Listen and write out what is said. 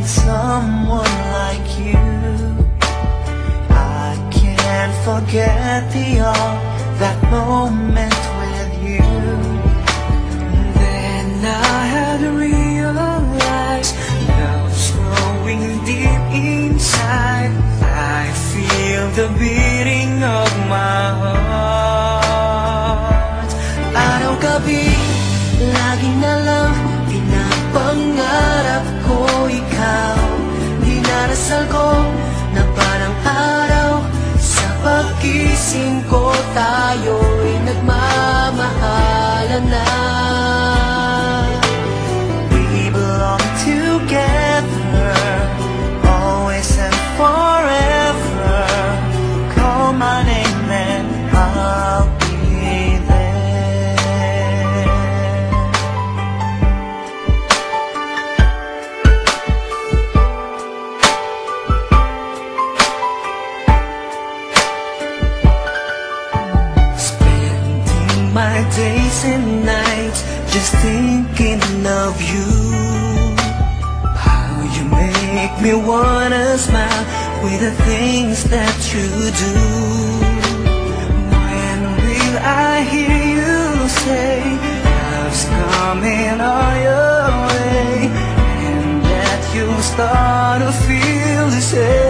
find someone like you. I can't forget that moment with you. Then I had realized love's growing deep inside. I feel the beating of my heart. Araw-gabi, laging na lang pinapangarap ko ikaw. Dinarasal ko na parang araw, sa pagkising ko tayo'y nagmamahalan na. We belong together, always and forever. Call my name and I'll be there. Spending my days and nights just thinking of you. How you make me wanna smile with the things that you do. When will I hear you say love's coming on your way, and that you'll start to feel the same?